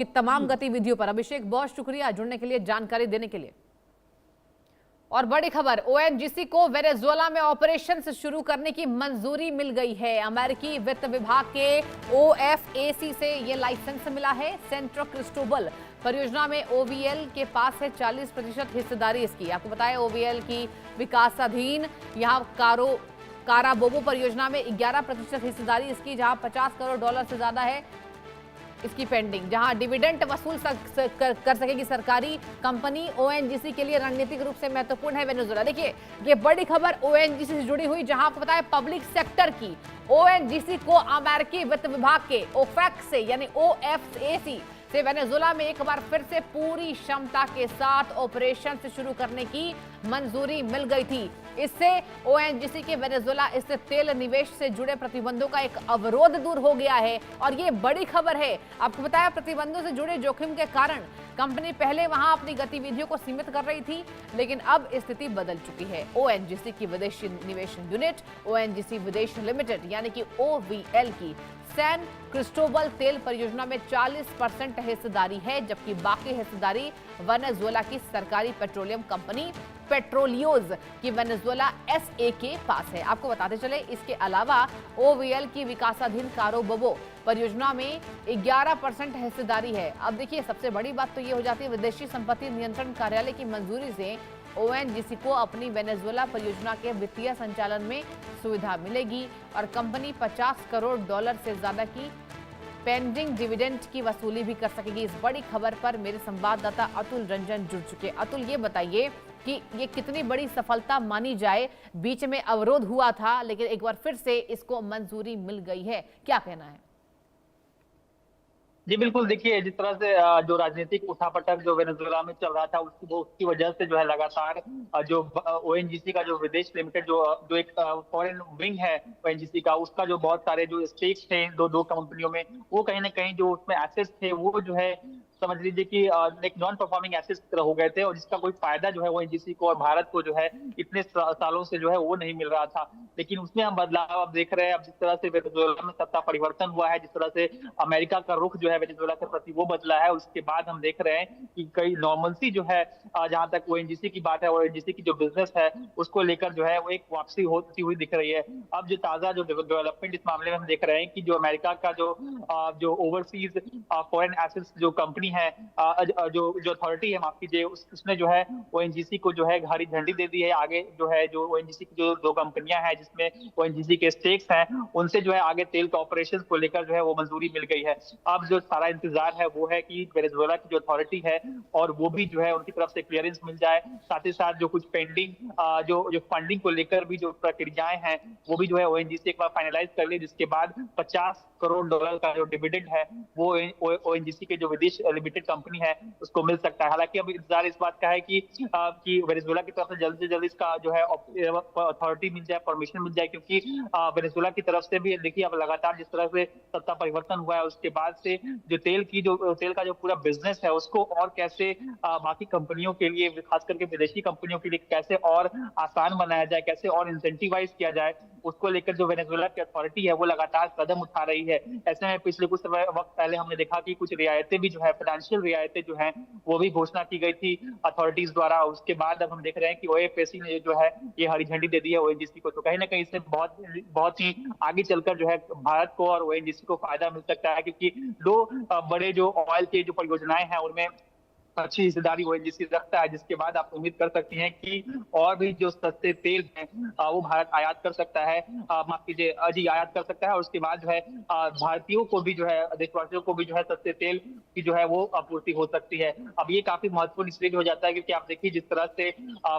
की तमाम गतिविधियों पर। अभिषेक, बहुत शुक्रिया जुड़ने के लिए, जानकारी देने के लिए। और बड़ी खबर, ओएनजीसी को वेनेजुएला में ऑपरेशन शुरू करने की मंजूरी मिल गई है। अमेरिकी वित्त विभाग के ओएफएसी से यह लाइसेंस मिला है। सेंट्रो क्रिस्टोबल परियोजना में ओवीएल के पास है 40% हिस्सेदारी इसकी। आपको बताया ओवीएल की विकासाधीन यहाँ काराबोबो परियोजना में 11% हिस्सेदारी इसकी, जहां $50 करोड़ से ज्यादा है इसकी पेंडिंग, जहां डिविडेंड वसूल कर सकेगी सरकारी कंपनी। ओएनजीसी के लिए रणनीतिक रूप से महत्वपूर्ण है वेनेजुएला। देखिए, ये बड़ी खबर ओएनजीसी से जुड़ी हुई, जहां आपको पता है पब्लिक सेक्टर की ओएनजीसी को अमेरिकी वित्त विभाग के ओफेक से यानी ओएफएसी से वेनेजुएला में एक बार फिर से पूरी क्षमता के साथ ऑपरेशन से शुरू करने की मंजूरी मिल गई थी। इससे ओएनजीसी के वेनेजुएला स्थित तेल निवेश से जुड़े प्रतिबंधों का एक अवरोध दूर हो गया है। और ये बड़ी खबर है। आपको बताया प्रतिबंधों से जुड़े जोखिम के कारण कंपनी पहले वहां अपनी गतिविधियों को सीमित कर रही थी, लेकिन अब स्थिति बदल चुकी है। ओएनजीसी की विदेशी निवेश यूनिट ओएनजीसी विदेश लिमिटेड यानी कि ओवीएल की सैन क्रिस्टोबल तेल परियोजना में 40% हिस्सेदारी है, जबकि बाकी हिस्सेदारी वेनेजुएला की सरकारी पेट्रोलियम कंपनी पेट्रोलियोज की वेनेजुएला एसए के पास है। आपको बताते चले, इसके अलावा ओवीएल की विकासाधीन काराबोबो परियोजना में 11% हिस्सेदारी है। अब देखिए, सबसे बड़ी बात तो ये हो जाती है, विदेशी संपत्ति नियंत्रण कार्यालय की मंजूरी से ओएनजीसी को अपनी वेनेजुएला परियोजना के वित्तीय संचालन में सुविधा मिलेगी और कंपनी $50 करोड़ से ज्यादा की पेंडिंग डिविडेंड की वसूली भी कर सकेगी। इस बड़ी खबर पर मेरे संवाददाता अतुल रंजन जुड़ चुके। अतुल, ये बताइए कि ये कितनी बड़ी सफलता मानी जाए। बीच में अवरोध हुआ था, लेकिन एक बार फिर से इसको मंजूरी मिल गई है, क्या कहना है? जी बिल्कुल, देखिए जिस तरह से जो राजनीतिक उठापटक जो वेनेजुएला में चल रहा था उसकी वजह से जो है लगातार जो ओएनजीसी का जो विदेश लिमिटेड जो एक फॉरेन विंग है ओएनजीसी का, उसका जो बहुत सारे जो स्टेक्स थे दो कंपनियों में, वो कहीं ना कहीं जो उसमें एसेट्स थे वो जो है समझ लीजिए कि एक नॉन परफॉर्मिंग एसेट्स की तरह हो गए थे, और जिसका कोई फायदा जो है ओएनजीसी को और भारत को जो है इतने सालों से जो है वो नहीं मिल रहा था। लेकिन उसमें हम बदलाव अब देख रहे हैं। अब जिस तरह से वेनेजुएला में सत्ता परिवर्तन हुआ है, जिस तरह से अमेरिका का रुख जो है वेनेजुएला के प्रति वो बदला है, उसके बाद हम देख रहे हैं कि कई नॉर्मलसी जो है जहां तक ओएनजीसी की बात है, ओएनजीसी की जो बिजनेस है उसको लेकर जो है वो एक वापसी होती हुई दिख रही है। अब जो ताजा जो डेवलपमेंट इस मामले में हम देख रहे हैं कि जो अमेरिका का जो ओवरसीज फॉरेन एसेट्स जो कंपनी है, जो अथॉरिटी है, माफ कीजिए, उसने जो है ओएनजीसी को जो है हरी झंडी दे दी है। आगे जो है जो ओएनजीसी की जो दो कंपनियां हैं जिसमें ओएनजीसी के स्टेक्स हैं, उनसे जो है आगे तेल के ऑपरेशन को लेकर जो है वो मंजूरी मिल गई है। अब जो सारा इंतजार है वो है कि वेनेजुएला की जो अथॉरिटी है और वो भी जो है उनकी तरफ से क्लियरेंस मिल जाए, साथ ही साथ जो कुछ पेंडिंग जो फंडिंग को लेकर भी जो प्रक्रियाएं हैं वो भी जो है ओएनजीसी एक बार फाइनलाइज कर ले, जिसके बाद $50 करोड़ का जो डिविडेंड है वो ओएनजीसी के जो विदेश लिमिटेड कंपनी है उसको मिल सकता है। हालांकि अब इंतजार इस बात का है कि वेनेजुएला की तरफ से जल्द इसका जो है अथॉरिटी मिल जाए, परमिशन मिल जाए, क्योंकि वेनेजुएला की तरफ से भी देखिए अब लगातार जिस तरह से सत्ता परिवर्तन हुआ है उसके बाद से जो तेल का जो पूरा बिजनेस है उसको और कैसे बाकी कंपनियों के लिए, खास करके विदेशी कंपनियों के लिए कैसे और आसान बनाया जाए, कैसे और इंसेंटिवाइज किया जाए, उसको लेकर जो वेनेजुएला की अथॉरिटी है वो लगातार कदम उठा रही है। ऐसे में पिछले कुछ वक्त पहले हमने देखा कि कुछ रियायतें भी जो है, फाइनेंशियल रियायतें जो हैं वो भी घोषणा की गई थी अथॉरिटीज द्वारा। उसके बाद अब हम देख रहे हैं कि ओएफएसी ने जो है ये हरी झंडी दे दी है ओएनजीसी को। तो कहीं ना कहीं इससे बहुत ही आगे चलकर जो है भारत को और ओएनजीसी को फायदा मिल सकता है, क्योंकि दो बड़े जो ऑयल के जो परियोजनाएं हैं उनमें अच्छी हिस्सेदारी ओएनजीसी रखता है, जिसके बाद आप उम्मीद कर सकती हैं कि और भी जो सस्ते तेल हैं वो भारत आयात कर सकता है, माफ कीजिए जी आयात कर सकता है, और उसके बाद जो है भारतीयों को भी जो है, देशवासियों को भी जो है सस्ते तेल की जो है वो आपूर्ति हो सकती है। अब ये काफी महत्वपूर्ण इसलिए हो जाता है क्योंकि आप देखिए जिस तरह से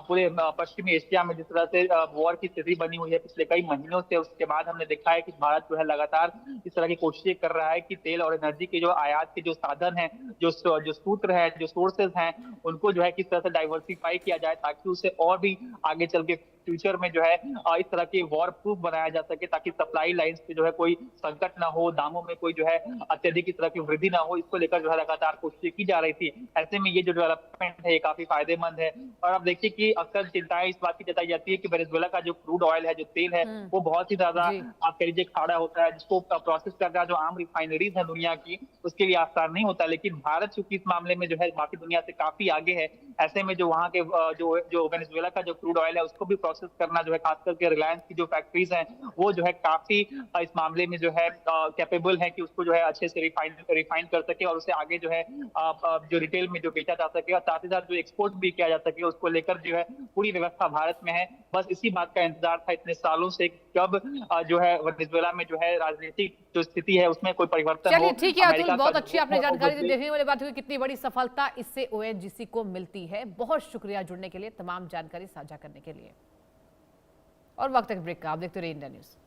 पूरे पश्चिमी एशिया में जिस तरह से वॉर की स्थिति बनी हुई है पिछले कई महीनों से, उसके बाद हमने देखा है कि भारत जो है लगातार इस तरह की कोशिशें कर रहा है कि तेल और एनर्जी के जो आयात के जो साधन है, जो सूत्र है, जो सोर्सेज हैं, उनको जो है किस तरह से डाइवर्सिफाई किया जाए ताकि उसे और भी आगे चल के फ्यूचर में जो है इस तरह के वॉर प्रूफ बनाया जा सके, ताकि सप्लाई लाइंस पे जो है कोई संकट ना हो, दामों में कोई जो है अत्यधिक इस तरह की वृद्धि ना हो। इसको लेकर जो है लगातार कोशिशें की जा रही थी। ऐसे में ये जो डेवलपमेंट है ये काफी फायदेमंद है। और आप देखिए कि अक्सर चिंताएं इस बात की जताई जाती है कि वेनेजुएला का जो क्रूड ऑयल है, जो तेल है, वो बहुत ही ज्यादा जी। आप कह लीजिए खाड़ा होता है, जिसको प्रोसेस करना जो आम रिफाइनरीज है दुनिया की, उसके लिए आसान नहीं होता। लेकिन भारत चूंकि इस मामले में जो है बाकी दुनिया से काफी आगे है, ऐसे में जो वहाँ के जो जो वेनेजुएला का जो क्रूड ऑयल है उसको भी प्रोसेस करना जो है, खास करके रिलायंस की जो फैक्ट्रीज हैं वो जो है काफी इस मामले में जो है कैपेबल है कि उसको जो है अच्छे से रिफाइन कर सके और उसे आगे जो है जो रिटेल में जो बेचा जा सके, और साथ ही साथ जो एक्सपोर्ट भी किया जा सके, उसको लेकर जो है पूरी व्यवस्था भारत में है। बस इसी बात का इंतजार था इतने सालों से, कब जो है वेनेजुएला में जो है राजनीतिक जो स्थिति है उसमें कोई परिवर्तन हो। चलिए ठीक है अमेरिका अतुल, का बहुत जो अच्छी रुख आपने है वो जानकारी दी। बदले। देखने वाली बात हुई कितनी बड़ी सफलता इससे ओएनजीसी को मिलती है। बहुत शुक्रिया जुड़ने के लिए, तमाम जानकारी साझा करने के लिए। और वक्त तक ब्रेक का, आप देखते रहिए इंडिया न्यूज।